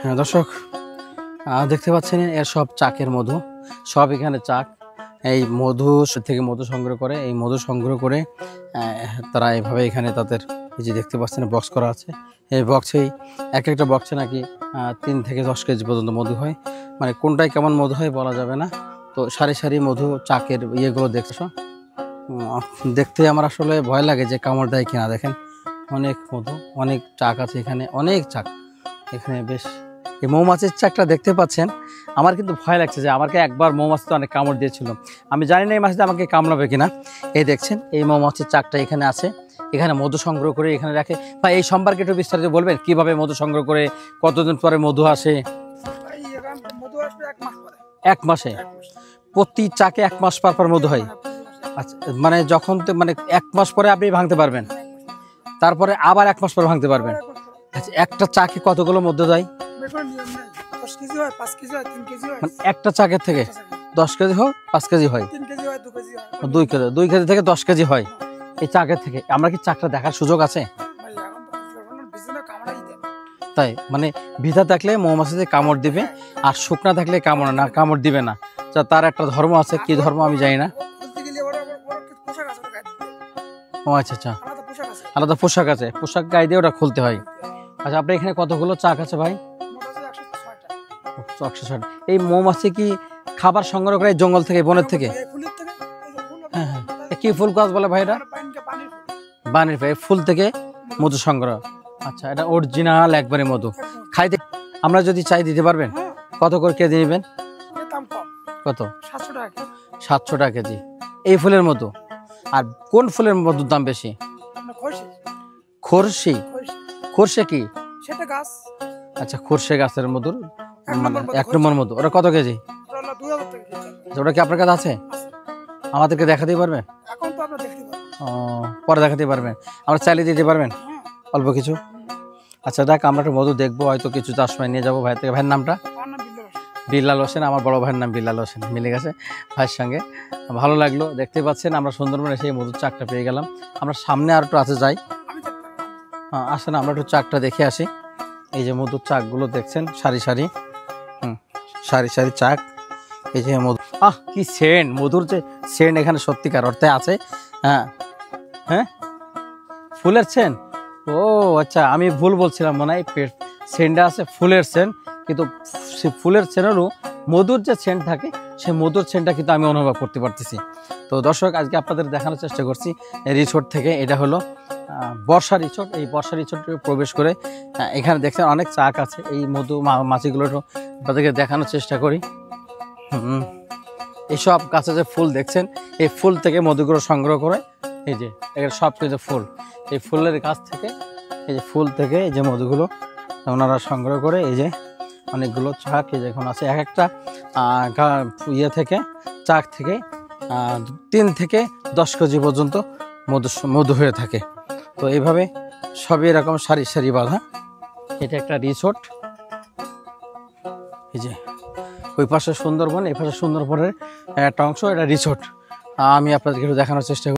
হ্যাঁ দর্শক, দেখতে পাচ্ছেন এর সব চাকের মধু, সব এখানে চাক। এই মধু থেকে মধু সংগ্রহ করে, এই মধু সংগ্রহ করে তারা এইভাবে এখানে তাদের এই যে দেখতে পাচ্ছেন বক্স করা আছে। এই বক্সেই এক একটা বক্সে নাকি 3 থেকে 10 কেজি পর্যন্ত মধু হয়। মানে কোনটায় কেমন মধু হয় বলা যাবে না। তো সারি সারি মধু চাকের ইয়েগুলো দেখছো, দেখতে আমার আসলে ভয় লাগে যে কামড় দেয় কিনা। দেখেন অনেক মধু, অনেক চাক আছে এখানে, অনেক চাক এখানে। বেশ এই মৌমাছির চাকটা দেখতে পাচ্ছেন, আমার কিন্তু ভয় লাগছে যে আমাকে একবার মৌমাছিতে অনেক কামড় দিয়েছিল। আমি জানি না এই মাছটা আমাকে কামড়াবে কিনা। এই দেখছেন এই মৌমাছির চাকটা এখানে আছে, এখানে মধু সংগ্রহ করে এখানে রাখে। বা এই সম্পর্কে একটু বিস্তারিত বলবেন, কিভাবে মধু সংগ্রহ করে, কতদিন পরে মধু আসে? 1 মাসে প্রতি চাকে 1 মাস পর মধু হয়? আচ্ছা, মানে যখন মানে 1 মাস পরে আপনি ভাঙতে পারবেন, তারপরে আবার 1 মাস পরে ভাঙতে পারবেন। আচ্ছা, একটা চাকে কতগুলো মধু দেয়? একটা চাকের থেকে 10 কেজি হোক, 5 কেজি হয়, 2 কেজি থেকে 10 কেজি হয় এই চাকের থেকে। আমরা কি চাকটা দেখার সুযোগ আছে? তাই মানে ভিজা থাকলে মৌমাছিতে কামড় দিবে, আর শুকনা থাকলে কামড় দিবে না। তার একটা ধর্ম আছে, কি ধর্ম আমি জানি না। ও আচ্ছা আচ্ছা, আলাদা পোশাক আছে, পোশাক গায়ে দিয়ে ওটা খুলতে হয়। আচ্ছা, আপনার এখানে কতগুলো চাক আছে ভাই? 160। এই মৌমাছি কি খাবার সংগ্রহ করে জঙ্গল থেকে, বনের থেকে? হ্যাঁ হ্যাঁ, কি ফুল গাছ বলে ভাই এটা? বানের ফুল থেকে মধু সংগ্রহ। আচ্ছা, এটা অরিজিনাল একবারে মধু। খাইতে আমরা যদি চাই দিতে পারবেন? কত করে কেজি নেবেন? কত? 700 টাকা কেজি এই ফুলের মধু। আর কোন ফুলের মধুর দাম বেশি? খোরশি। খোরশে কি? আচ্ছা, খোরশে গাছের মধুর মানে 1 নম্বর মধু। ওটা কত কেজি? ওটা কি আপনার কাছে আছে? আমাদেরকে দেখাতে পারবেন? পরে দেখাতে পারবেন, আমরা চাইলে দিতে পারবেন অল্প কিছু? আচ্ছা দেখ, আমরা একটু মধু দেখবো, হয়তো কিছু চাষ সময় নিয়ে যাবো ভাই থেকে। ভাইয়ের নামটা? বিল্লাল হোসেন। আমার বড় ভাইয়ের নাম বিল্লাল হোসেন, মিলে গেছে ভাইয়ের সঙ্গে। ভালো লাগলো। দেখতে পাচ্ছেন আমরা সুন্দরবনে সেই মধুর চাকটা পেয়ে গেলাম। আমরা সামনে আর একটু আছে যাই। আসেন আমরা একটু চাকটা দেখে আসি। এই যে মধুর চাকগুলো দেখছেন, সারি সারি, সারি সারি চাক। এই যে মধু, কি সেন্ট! মধুর যে সেন্ট এখানে সত্যিকার অর্থে আছে। হ্যাঁ হ্যাঁ, ফুলের সেন্ট। ও আচ্ছা, আমি ভুল বলছিলাম, মনে হয় সেন্টটা আছে ফুলের সেন্ট, কিন্তু সে ফুলের সেন্টেরও মধুর যে সেন্ট থাকে, সেই মধুর সেন্টটা কিন্তু আমি অনুভব করতে পারতেছি। তো দর্শক, আজকে আপনাদের দেখানোর চেষ্টা করছি রিসোর্ট থেকে। এটা হলো বর্ষা রিসোর্ট। এই বর্ষা রিসোর্টে প্রবেশ করে এখানে দেখছেন অনেক চাক আছে। এই মধু মাছিগুলো আপনাদেরকে দেখানোর চেষ্টা করি। এইসব গাছে যে ফুল দেখছেন, এই ফুল থেকে মধুগুলো সংগ্রহ করে, এই যে এর সব কিছু ফুল, এই ফুলের গাছ থেকে, এই যে ফুল থেকে এই যে মধুগুলো ওনারা সংগ্রহ করে। এই যে অনেকগুলো চাক এই যে এখন আছে। এক একটা ইয়ে থেকে, চাক থেকে 3 থেকে 10 কেজি পর্যন্ত মধু হয়ে থাকে। তো এইভাবে সবই এরকম সারি সারি বাঁধা। এটা একটা রিসোর্ট। এই যে ওই পাশে সুন্দরবন, এই পাশে সুন্দরবনের একটা অংশ, এটা রিসোর্ট। আমি আপনাদেরকে একটু দেখানোর চেষ্টা করি।